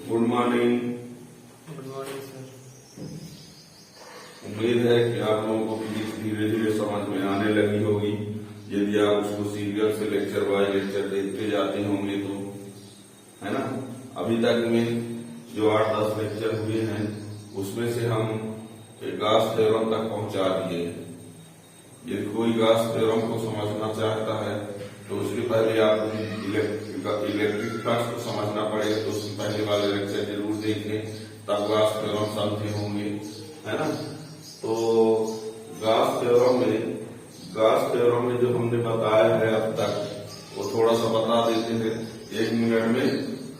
Good morning. Good morning sir. उम्मीद है कि आप लोगों को फिजिक्स धीरे धीरे समझ में आने लगी होगी। यदि आप उसको सीरियल से लेक्चर बाय लेक्चर देखते जाते होंगे तो, है ना। अभी तक में जो 8-10 लेक्चर हुए हैं उसमें से हम गॉस थ्योरम तक पहुंचा दिए हैं। यदि कोई गॉस थ्योरम को समझना चाहता है तो उसके पहले आप इलेक्ट्रिक फ्लक्स को समझना पड़ेगा, तो उसके पहले वाले लेक्चर जरूर देखें, तब गॉस थ्योरम समझे होंगे, है ना। तो गॉस थ्योरम में जो हमने बताया है अब तक वो थोड़ा सा बता देते हैं 1 मिनट में,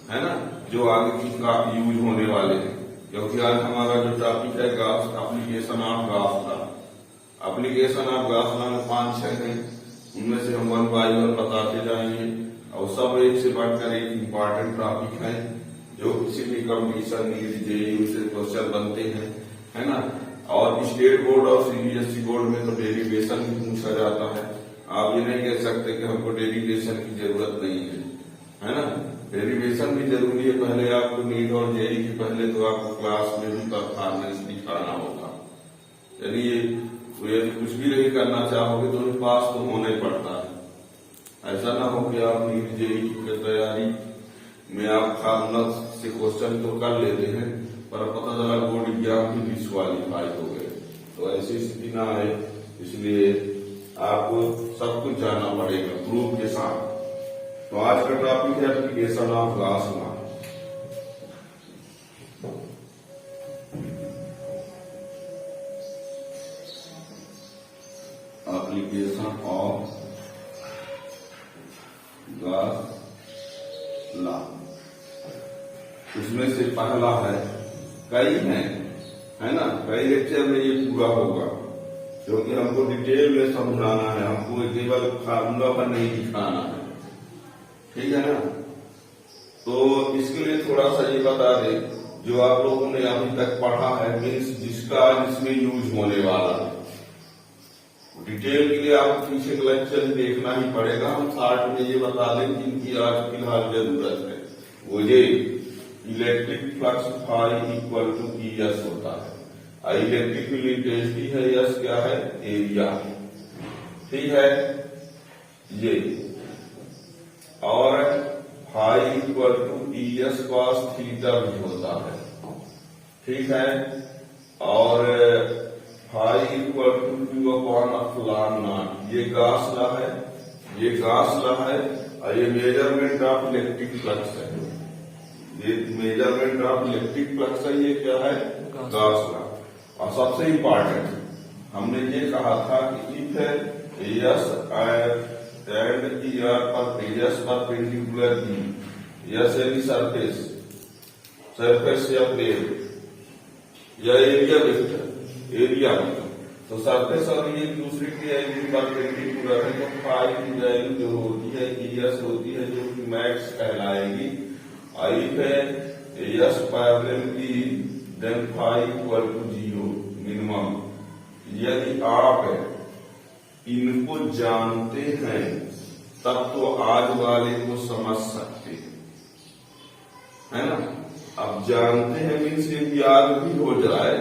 है ना, जो आगे की काफी यूज होने वाले हैं। क्योंकि आज हमारा जो टॉपिक है Gauss application of Gauss law. Application of Gauss law में 5-6 हैं, उनमें से हम 1 बाय 1 बताते जाएंगे और सब एक से बढ़कर एक इम्पॉर्टेंट टॉपिक है जो किसी भी कंपटीशन नीट जेईई से क्वेश्चन बनते हैं, है ना। और स्टेट बोर्ड और सीबीएसई बोर्ड में तो डेरिवेशन भी पूछा जाता है। आप ये नहीं कह सकते कि हमको डेरिवेशन की जरूरत नहीं है ना। डेरिवेशन भी जरूरी है। पहले आपको नीट और जेईई के पहले तो आपको क्लास में भी परफॉर्मेंस दिखाना होगा। चलिए, तो यदि कुछ भी नहीं करना चाहोगे तो पास तो होना ही पड़ता है। ऐसा ना हो कि आप नीट जेईई की तैयारी में आप फार्मूला से क्वेश्चन तो कर लेते हैं पर पता चला बोर्ड एग्जाम भी डिस्क्वालीफाई हो गए, तो ऐसी स्थिति ना आए। इसलिए आपको सब कुछ जानना पड़ेगा प्रूफ के साथ। तो आज का टॉपिक है application of Gauss law. Application of Gauss law, उसमें से पहला है, कई हैं, है ना। कई लेक्चर में ये पूरा होगा क्योंकि हमको डिटेल में समझाना है, हमको केवल फार्मूला पर नहीं दिखाना है, ठीक है ना। तो इसके लिए थोड़ा सा ये बता दें, जो आप लोगों ने अभी तक पढ़ा है मीन्स जिसका इसमें यूज होने वाला है। डिटेल के लिए आपको पीछे का लेक्चर देखना ही पड़ेगा। हम शॉर्ट में ये बता दें कि इनकी आज फिलहाल जरूरत है। वो ये electric flux phi equal to ES होता है। इलेक्ट्रिक फील्ड इंटेंसिटी है, यस क्या है, एरिया, ठीक है ये। और phi equal to ES cos theta भी होता है, ठीक है। और फाई इक्वल टू Q/ε0, ये गॉस लॉ है, ये गॉस लॉ है। और ये मेजरमेंट ऑफ इलेक्ट्रिक फ्लक्स है, ये मेजरमेंट ऑफ इलेक्ट्रिक फ्लक्स है, ये क्या है, गॉस लॉ। और सबसे इंपॉर्टेंट हमने ये कहा था कि if S and ES perpendicular की यस एनी सरफेस या प्लेन या एरिया वेक्टर, एरिया तो सरफेस और ये दूसरे की परपेंडिकुलर है, तो फाई की वैल्यू जो होती है ES होती है, जो कि मैक्स कहलाएगी। इफ एस पैरेलल की then phi equal to 0 minimum. यदि आप इनको जानते हैं तब तो आज वाले को समझ सकते है ना। अब जानते हैं मीन्स याद भी हो जाए,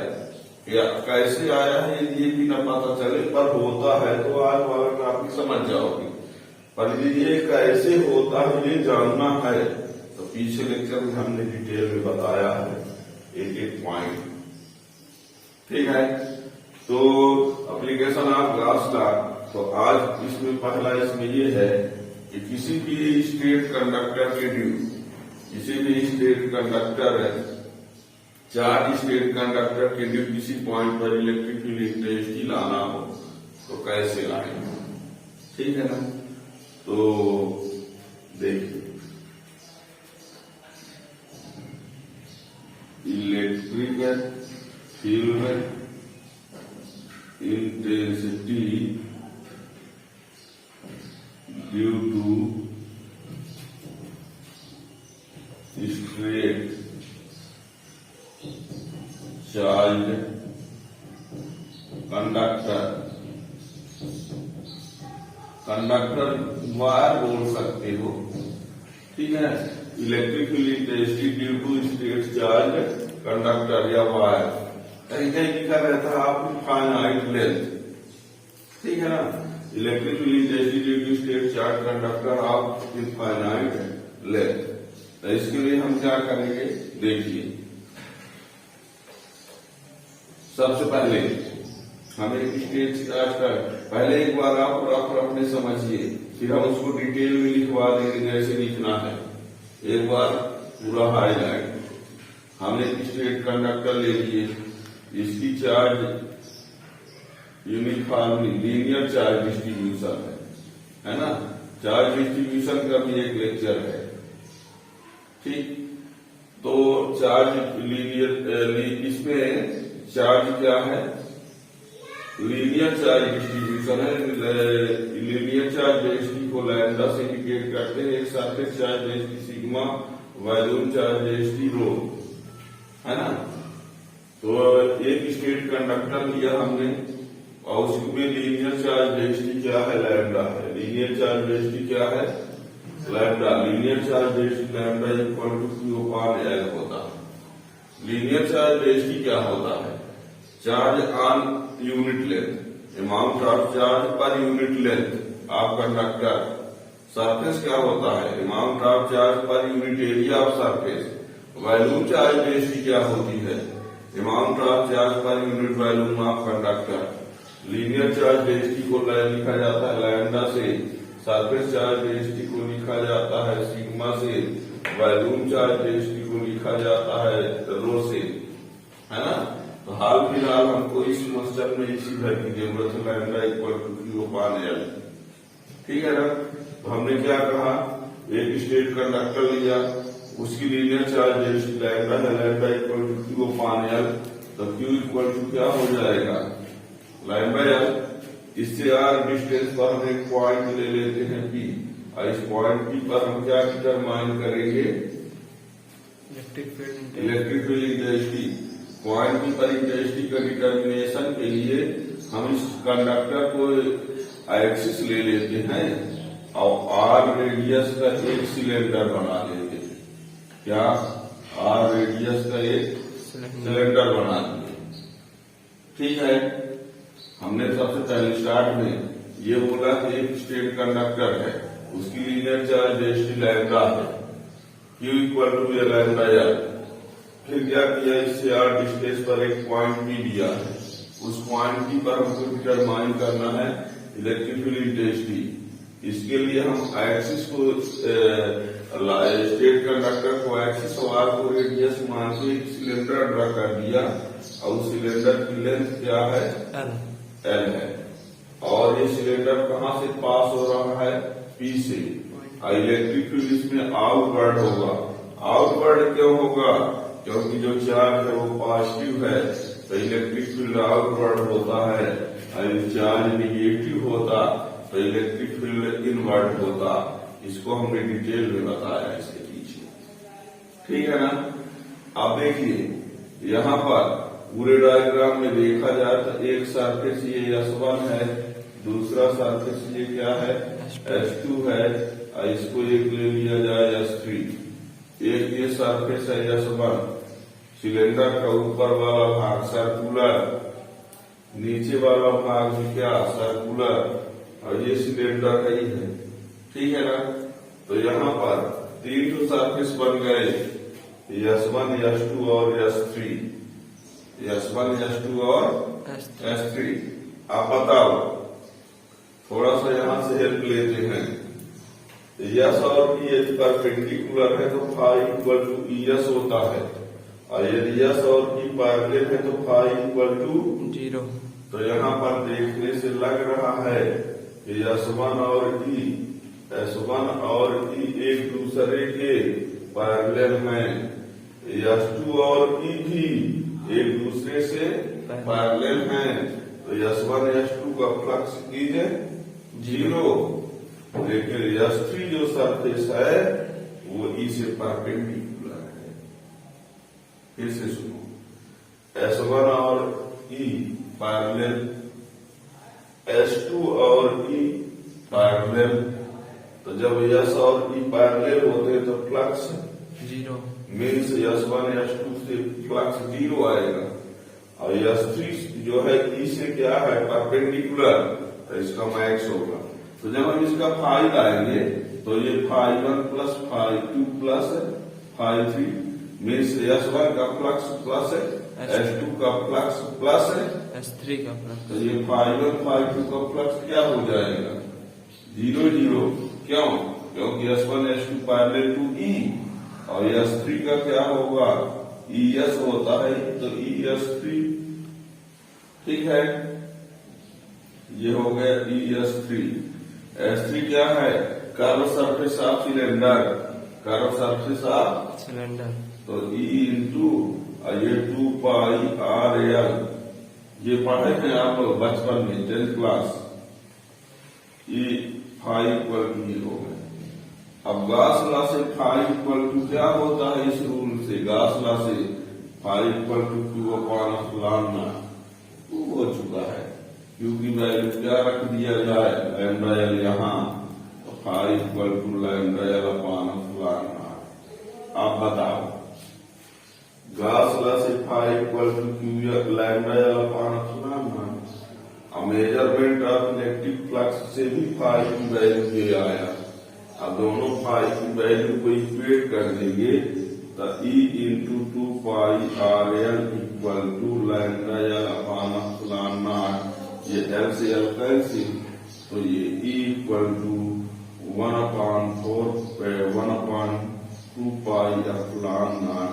या कैसे आया है ये भी न पता चले, पर होता है तो आज वाला टॉपिक समझ जाओगे। पर ये कैसे होता है ये जानना है तो पीछे लेक्चर में हमने डिटेल में बताया है एक पॉइंट, ठीक है। तो एप्लीकेशन ऑफ गॉस लॉ, तो आज इसमें पहला इसमें ये है कि किसी भी स्टेट कंडक्टर के ड्यू, किसी भी स्टेट कंडक्टर है, चार्ज स्टेट कंडक्टर के ड्यू किसी पॉइंट पर इलेक्ट्रिक फील्ड इंटेंसिटी लाना हो तो कैसे लाएंगे, ठीक है ना। तो देखिए, electric field intensity due to straight charge conductor wire बोल सकते हो, ठीक है। Electrical intensity due to state charge conductor या वायर, कहीं कहीं लिखा रहता है आपकी फाइनाइट लेंथ, ठीक है ना। Electrical intensity due to state charge conductor of infinite length. तो इसके लिए हम क्या करेंगे, देखिए सबसे पहले हमें एक स्टेट चार्ज कर, पहले एक बार आप रफ रफने समझिए, फिर हम उसको डिटेल में लिखवा देंगे जैसे लिखना है। एक बार पूरा हाईलाइट, हम एक स्टेट कंडक्टर ले लिए, इसकी charge uniformly linear charge distribution है ना। चार्ज डिस्ट्रीब्यूशन का भी एक लेक्चर है, ठीक। तो चार्ज लीनियर, इसमें चार्ज क्या है, लीनियर चार्ज डिस्ट्रीब्यूशन है। लीनियर चार्ज डेंसिटी को लैम्डा से इंडिकेट करते हैं, एक surface charge density sigma, volume charge density rho, है ना। तो एक स्टेट कंडक्टर लिया हमने और उसमें लीनियर चार्ज डेंसिटी क्या है, लैम्डा है। लीनियर चार्ज डेंसिटी क्या है, lambda. Linear charge density lambda equal to Q upon L होता है। लीनियर चार्ज डेंसिटी क्या होता है, charge on unit length, amount of charge per unit length of conductor. Surface क्या होता है, amount of charge per unit area of surface. Volume charge density क्या होती है, amount of charge per unit volume of conductor. Linear charge density को लिखा जाता है लैम्डा से, सरफेस चार्ज डेंसिटी को लिखा जाता है सिग्मा से, वॉल्यूम चार्ज डेंसिटी को लिखा जाता है रो से, है ना। तो हाल फिलहाल हमको इस क्वेश्चन में इसी भर की जरूरत है, lambda equal to Q upon L, ठीक है ना। तो हमने क्या कहा, एक स्टेट कंडक्टर लिया, उसकी लीनियर चार्ज डेंसिटी लैम्डा है, lambda equal to Q upon L। तो Q इक्वल टू क्या हो जाएगा, लैम्डा L। इससे R डिस्टेंस पर हम एक पॉइंट ले लेते हैं P, और इस पॉइंट P पर हम क्या डिटरमाइन करेंगे, electric field intensity. Point P पर इंटेंसिटी का डिटर्मिनेशन के लिए हम इस कंडक्टर को एक्सिस ले लेते हैं और R रेडियस का एक सिलेंडर बना लेते हैं। क्या, R रेडियस का एक सिलेंडर बना दिए, ठीक है। हमने सबसे पहले स्टार्ट में ये बोला कि एक स्टेट कंडक्टर है, उसकी लीनियर चार्ज डेंसिटी लैम्डा है, Q equal to lambda L। फिर क्या किया, इससे R डिस्टेंस पर एक पॉइंट P दिया है, उस पॉइंट P पर हमको डिटरमाइन करना है इलेक्ट्रिक फील्ड इंटेंसिटी। इसके लिए हम एक्सिस को स्टेट कंडक्टर को एक्सिस और R को रेडियस मान के एक सिलेंडर ड्रा कर दिया, और उस सिलेंडर की लेंथ क्या है, L है। और ये सिलेंडर कहाँ से पास हो रहा है, P से। इलेक्ट्रिक फील्ड इसमें आउटवर्ड होगा। आउटवर्ड क्यों होगा, क्योंकि जो चार्ज है वो पॉजिटिव है, तो इलेक्ट्रिक फील्ड आउटवर्ड होता है। और चार्ज निगेटिव होता तो इलेक्ट्रिक फील्ड इनवर्ड होता। इसको हमने डिटेल में बताया इसके पीछे, ठीक है ना। अब देखिए यहाँ पर पूरे डायग्राम में देखा जाए तो एक सरफेस ये S1 है, दूसरा सरफेस ये क्या है, S2 है, और इसको एक ले लिया जाए S3। एक ये सरफेस है S1, सिलेंडर का ऊपर वाला भाग सर्कुलर, नीचे वाला भाग भी क्या सर्कुलर, और ये सिलेंडर का ही है, ठीक है ना। तो यहाँ पर तीन तो सरफेस बन गए, S1, S2 और S3, S1, S2 और S3। आप बताओ, थोड़ा सा यहाँ से हेल्प लेते हैं। यस और P यदि परपेंडिकुलर है तो फाई इक्वल टू ES होता है, और यदि यस और P पैरेलल है तो फाई इक्वल टू 0। तो यहाँ पर देखने से लग रहा है कि S1 और E एक दूसरे के पैरेलल हैं, S2 और E भी एक दूसरे से पैरेलल हैं। तो S1 S2 का फ्लक्स कीजिए 0, लेकिन S3 जो सरफेस है वो E से परपेंडिकुलर है। फिर से सुनो, S1 और E पैरेलल, S2 और E पैरेलल, तो जब यस और ई पैरेलल होते तो फ्लक्स 0 मीन्स S1 S2 से फ्लक्स 0 आएगा और S3 जो है ई से क्या है परपेंडिकुलर, तो इसका मैक्स होगा। तो जब हम इसका फाई लाएंगे तो ये φ1 प्लस φ2 प्लस φ3 मीन्स S1 का फ्लक्स प्लस है, S2 का फ्लक्स प्लस है, S3 का फ्लक्स। तो ये φ1 φ2 का फ्लक्स क्या हो जाएगा 0 0। क्यों? क्योंकि S1 S2 पैरेलल टू ई और S3 का क्या होगा ES होता है तो ES3, ठीक है, ये हो गया ES3। S3 क्या है curve surface of cylinder, curve surface of cylinder, तो E इंटू ये 2 पाई RL, ये पढ़े हैं आप लोग बचपन में 10th class. E phi equal to ये हो गया। अब गॉस लॉ से फाई इक्वल टू क्या होता है इस रूल से, गॉस लॉ से phi equal to Q upon epsilon naught हो चुका है, क्योंकि वैल्यू क्या रख दिया जाए लैम्डा एल यहाँ, तो phi equal to lambda L upon epsilon naught. आप बताओ गॉस लॉ से phi equal to Q lambda L upon epsilon naught. Measurement of electric flux से भी फाई की वैल्यू ये आया। अब दोनों फाई की वैल्यू को इक्वेट कर देंगे तो E into 2 pi RL equal to lambda L upon epsilon naught, ये L से L कैंसिल, तो ये E equal to 1/2 pi epsilon naught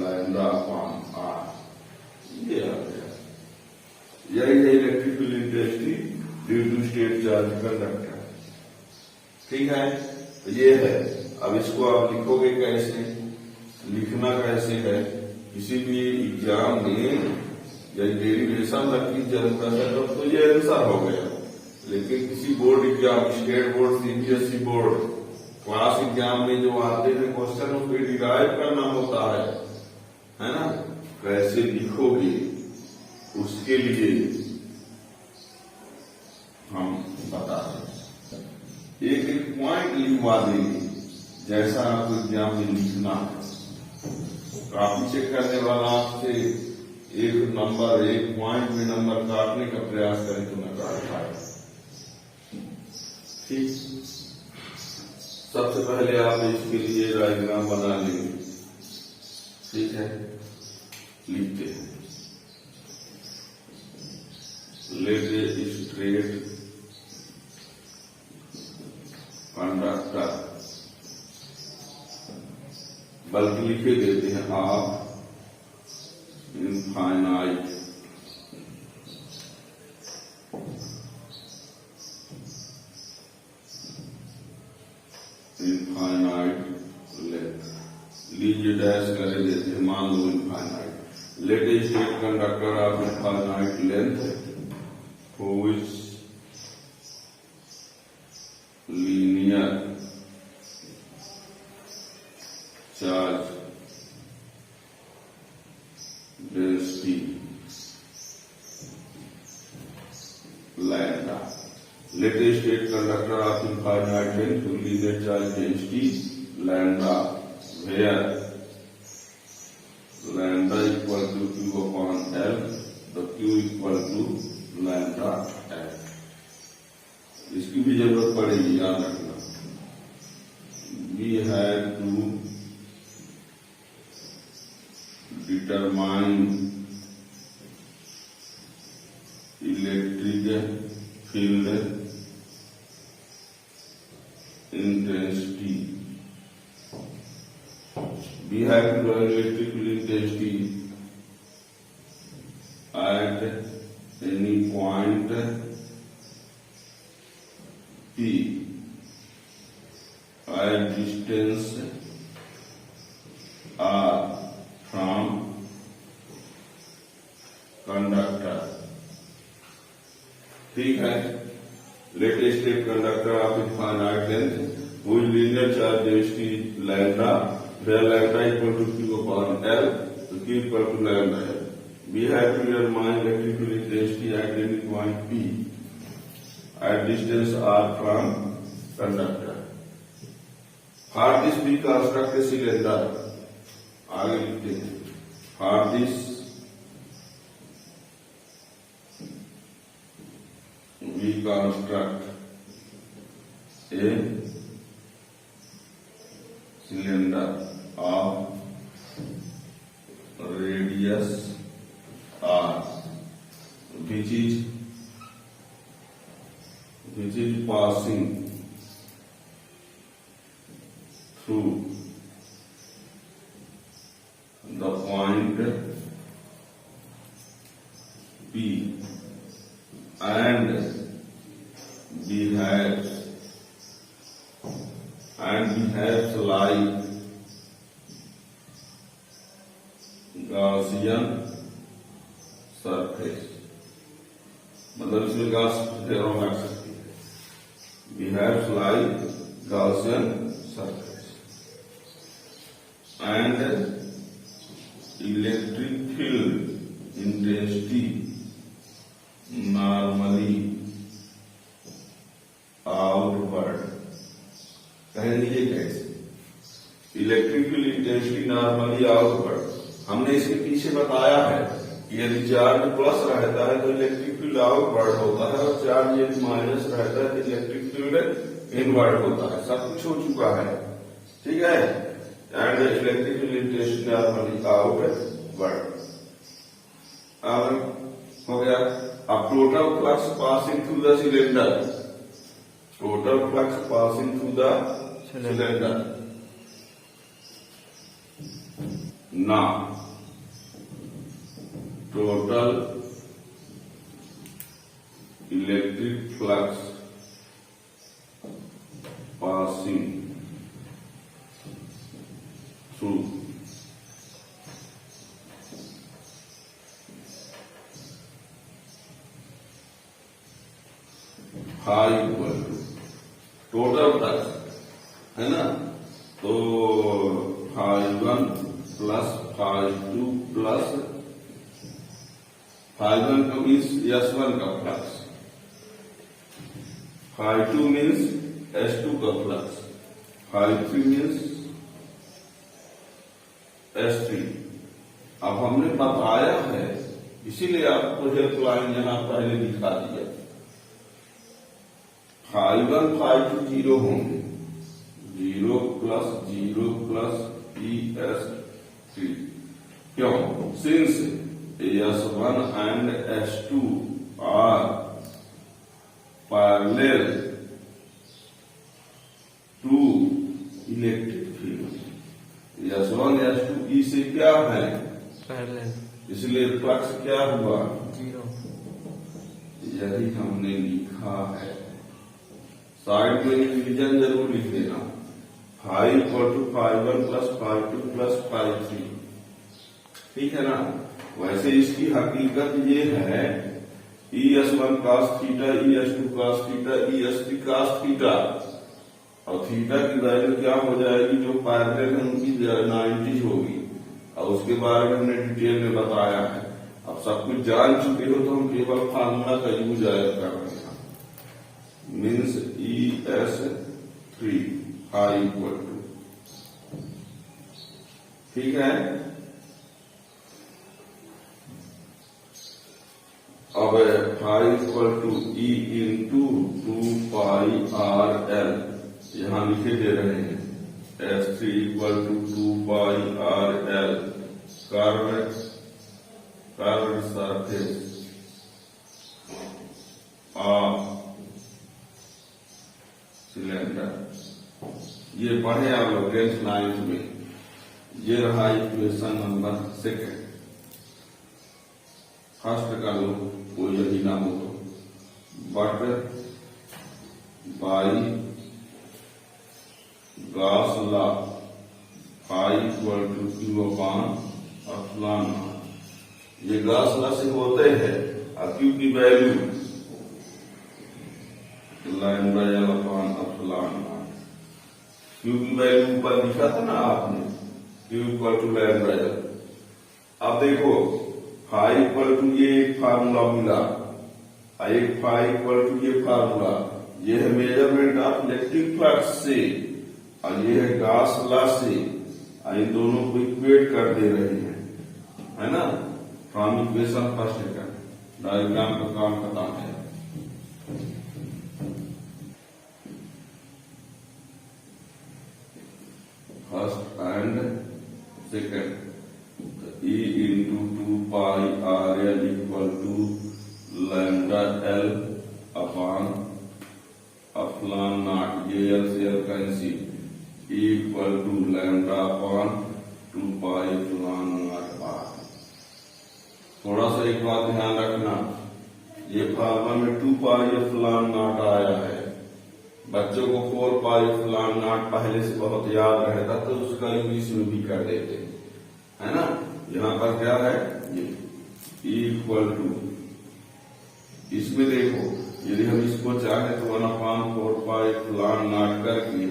lambda upon R, ये आ गया। यही है electrical intensity due to state charge conductor, ठीक है। तो ये है। अब इसको आप लिखोगे कैसे, लिखना कैसे है, किसी भी एग्जाम में जब डेरिवेशन की जरूरत है तो ये आंसर हो गया। लेकिन किसी board exam, state board, CBSE board, class exam में जो आते हैं क्वेश्चन उसको डिराइव करना होता है ना, कैसे लिखोगे उसके लिए हम बता रहे हैं। एक एक पॉइंट लिखवा देंगे जैसा आपको एग्जाम में लिखना है। कॉपी चेक करने वाला आपसे एक नंबर, एक पॉइंट में नंबर काटने का प्रयास करें तो न काट पाए, ठीक। सबसे पहले आप इसके लिए डायग्राम बना लेंगे, ठीक है। लिखते हैं लेट ए स्ट्रेट कंडक्टर, बल्कि लिखे देते हैं आप इनफाइनाइट लेंथ, लीजिए डैश करे देते हैं, मान लो infinite. Let a straight conductor of infinite length which linear charge density lambda. Let a state conductor of infinite length to linear charge density lambda, where lambda equal to Q upon L, the Q equal to lambda L. इसकी भी जरूरत पड़ेगी, याद रखना। We have to determine electric field intensity, we have to draw electric field intensity at any point P at distance R from conductor, ठीक है। Let a state conductor of infinite length whose linear charge density lambda, where lambda equal to Q upon L, so Q equal to lambda L. We have to determine electrical intensity at any point P at distance R from conductor. For this we construct a cylinder, आगे लिखते हैं for this we construct a cylinder of radius r which is passing through the point P and behaves like Gaussian surface, मतलब इसमें Gauss theorem लग सकती है, behaves like Gaussian surface and electric field intensity normally outward। कह लीजिए कैसे, electric field intensity normally outward. हमने इसके पीछे बताया है कि यदि चार्ज प्लस रहता है तो इलेक्ट्रिक फील्ड आउटवर्ड होता है, और चार्ज यदि माइनस रहता है तो इलेक्ट्रिक फील्ड इनवर्ड होता है। सब कुछ हो चुका है, ठीक है। And electric field intensity normally outward. अब हो गया। अब total flux passing through the cylinder, total flux passing through the cylinder। Now, total electric flux passing through high equal to total flux है ना, तो φ1 प्लस φ2 प्लस φ1 का means S1 का flux, φ2 means S2 का फ्लक्स, φ3 मीन्स S3। अब हमने बताया है, इसीलिए आपको हेल्पलाइन यहां पहले दिखा दिया, φ1 φ2 जीरो होंगे, 0 प्लस ES3। क्यों? Since S1 and S2 are parallel to electric field, S1 S2 E से क्या है? पैरेलल, इसलिए फ्लक्स क्या हुआ? 0। यही हमने लिखा है। साइड में डिवीजन जरूर लिख देना, φ इक्वल टू φ1 प्लस φ2 प्लस φ3, ठीक है ना। वैसे इसकी हकीकत ये है ES1 cos theta, ES2 cos theta, ES3 cos theta, और थीटा की वैल्यू क्या हो जाएगी, जो पैरेलल है उनकी 90 होगी, और उसके बारे में हमने डिटेल में बताया है। अब सब कुछ जान चुके हो तो हम केवल फार्मूला का यूज कर रहे हैं, means ES3 high equal to, ठीक है। अब phi equal to E into 2πRL यहां लिखे दे रहे हैं, S3 equal to 2πRL curve surface of cylinder. ये पढ़े आप लोग 10th 9th में। ये रहा इक्वेशन नंबर 2। फर्स्ट का लो, कोई यदि ना हो तो, but by Gauss law phi equal to Q/ε0। ये गॉस लॉ से होते हैं, और Q की वैल्यू λ/ε0। Q की वैल्यू ऊपर लिखा था ना आपने, Q इक्वल टू λ/L। अब देखो फाई इक्वल टू ये एक फार्मूला मिला, एक फाई इक्वल टू ये फार्मूला, ये है मेजरमेंट ऑफ इलेक्ट्रिक फ्लक्स से। और ये है गॉस लॉ से, इन दोनों को इक्वेट कर दे रहे हैं, है ना। From equation first second diagram का काम खत्म है। First and second E into 2 pi RL equal to lambda L upon epsilon naught, ये L से L cancel, E equal to lambda upon 2 pi epsilon naught R। थोड़ा सा एक बात ध्यान रखना, ये फार्मूला में 2 pi epsilon naught आया है। बच्चों को 4 pi epsilon naught पहले से बहुत याद रहता तो उसका इंग्लिश में भी कर देते, है ना। यहाँ पर क्या है, ये इक्वल टू, इसमें देखो यदि हम इसको चाहे तो 1/4 पाई epsilon naught करके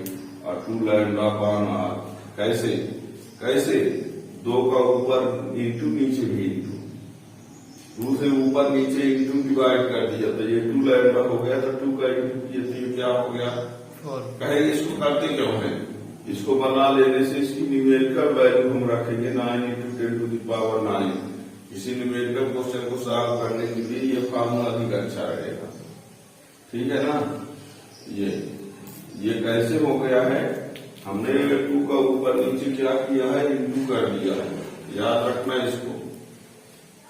और 2 लैम्डा अपॉन r, कैसे कैसे 2 का ऊपर इंटू नीचे भी इंटू, 2 से ऊपर नीचे इंटू डिवाइड कर दिया तो ये 2 लैम्डा हो गया, तो 2 का इंटू किया तो ये क्या हो गया 4। कहेंगे इसको करते क्यों है, इसको बना लेने से इसकी न्यूमेरिकल वैल्यू हम रखेंगे 9 × 10⁹। इसी न्यूमेरिकल क्वेश्चन को सॉल्व करने के लिए ये फार्मूला अधिक अच्छा रहेगा, ठीक है ना। ये कैसे हो गया है, हमने 2 का ऊपर नीचे क्या किया है, इंटू कर दिया है, याद रखना इसको,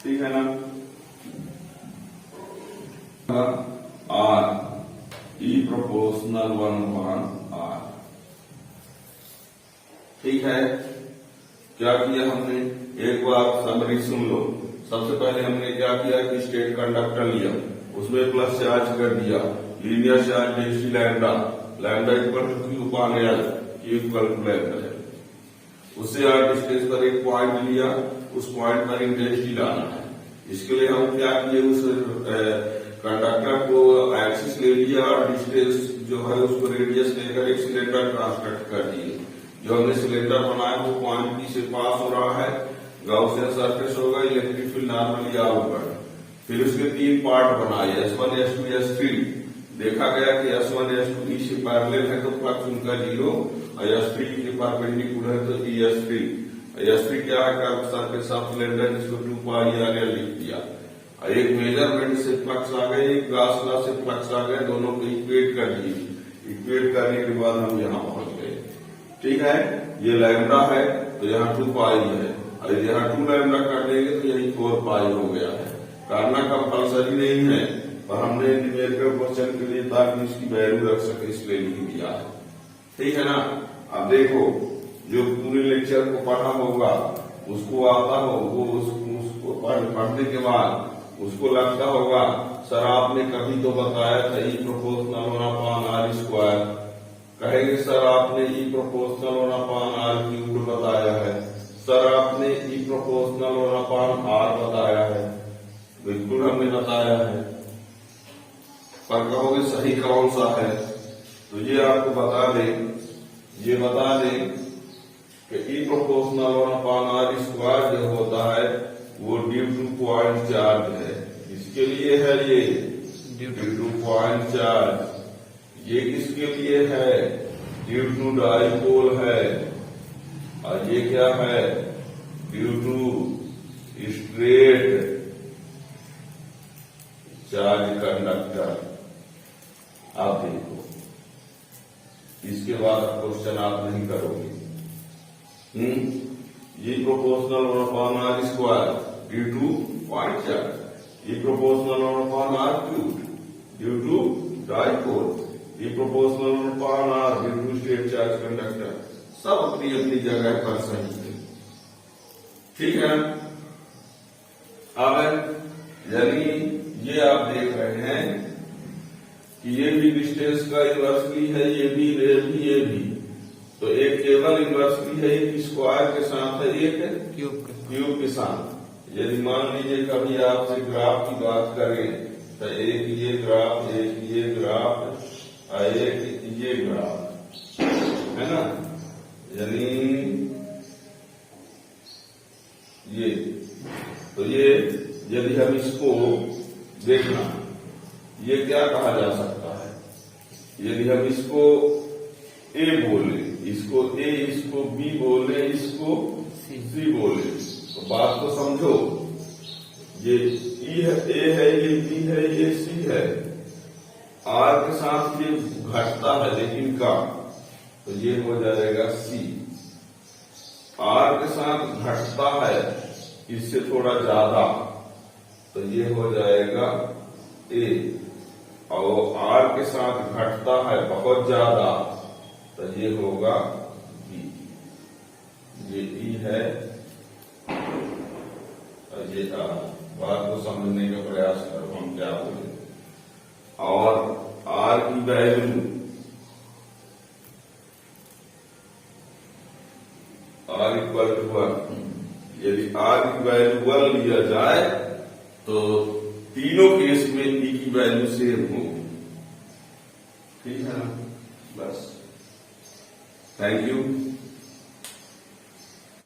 ठीक है ना। R E प्रोपोर्शनल 1/r, ठीक है। क्या किया हमने, एक बार समरी सुन लो। सबसे पहले हमने क्या किया कि स्टेट कंडक्टर लिया, उसमें प्लस चार्ज कर दिया, linear charge density lambda, lambda equal to Q upon L, Q equal to lambda है। उससे आर डिस्टेंस पर एक पॉइंट लिया, उस पॉइंट पर इंटेंसिटी लाना है। इसके लिए हम क्या किए, उस कंडक्टर को एक्सिस ले लिया और डिस्टेंस जो है उसको रेडियस लेकर एक सिलेंडर ट्रांसलेट कर दिए। जो हमने सिलेंडर बनाया वो पॉइंट पी से पास हो रहा है, गॉसियन सरफेस होगा, इलेक्ट्रिक फील्ड नॉर्मली आ होगा। फिर उसके 3 पार्ट बनाए, S1 S2 S3। देखा गया कि S1 S2 E से पैरेलल है तो फ्लक्स उनका 0, और S3 के परपेंडिकुलर है तो ES3। S3 क्या है, सरफेस ऑफ सिलेंडर, जिसको 2 pi RL लिख दिया। एक मेजरमेंट से फ्लक्स आ गए, एक गॉस लॉ से फ्लक्स आ गए, दोनों को इक्वेट कर दिए। इक्वेट करने के बाद हम यहाँ पहुंच गए, ठीक है। ये लैम्डा है तो यहाँ 2 पाई है, और यहाँ 2 लैम्डा कर देंगे तो यही 4 पाई हो गया है। करना कंपल्सरी नहीं है, पर हमने न्यूमेरिकल क्वेश्चन के लिए ताकि इसकी वैल्यू रख सके इसलिए लिख दिया है, ठीक है ना। अब देखो, जो पूरे लेक्चर को पढ़ा होगा उसको आता हो, वो उसको पढ़ने के बाद उसको लगता होगा सर आपने कभी तो बताया था E प्रोपोर्शनल 1/r²। कहेंगे सर आपने E प्रोपोर्शनल 1/r³ बताया है, सर आपने E प्रोपोर्शनल 1/r बताया है। बिल्कुल हमने बताया है, पर कहोगे सही कौन सा है, तो ये आपको बता दें, ये बता दें कि E प्रोपोर्शनल 1/r² जो होता है वो ड्यू टू पॉइंट चार्ज है। इसके लिए है ये ड्यू टू पॉइंट चार्ज, ये किसके लिए है, ड्यू टू डाइपोल है, और ये क्या है, due to straight charge conductor. आप देखो, इसके बाद क्वेश्चन आप नहीं करोगे। ये proportional 1/r² due to point charge, ये proportional 1/r³ due to dipole, ये proportional 1/r due to straight charge conductor. सब अपनी अपनी जगह पर सही है, ठीक है। अब यानी ये आप देख रहे हैं कि ये भी डिस्टेंस का इन्वर्सली है, ये भी, तो एक केवल इन्वर्सली है, एक स्क्वायर के साथ है, एक क्यूब के साथ। यदि मान लीजिए कभी आपसे ग्राफ की बात करें तो एक ये ग्राफ, एक ये ग्राफ और एक ये ग्राफ, है ना। यानी ये, तो ये यदि हम इसको देखना, ये क्या कहा जा सकता है, यदि हम इसको ए बोले, इसको ए, इसको बी बोले, इसको सी बोले, तो बात को समझो। ये ई है, ए है, ये बी है, ये सी है। आर के साथ ये घटता है लेकिन का, तो ये हो जाएगा सी। आर के साथ घटता है इससे थोड़ा ज्यादा, तो ये हो जाएगा ए। और आर के साथ घटता है बहुत ज्यादा, तो ये होगा बी। ये ई है और ये आर। बात को समझने का प्रयास करो, हम क्या बोले। और आर की वैल्यू, आर इक्वल टू 1, यदि आर की वैल्यू 1 लिया जाए तो तीनों केस में ई की वैल्यू सेम होगी। ठीक है ना, बस। Thank you.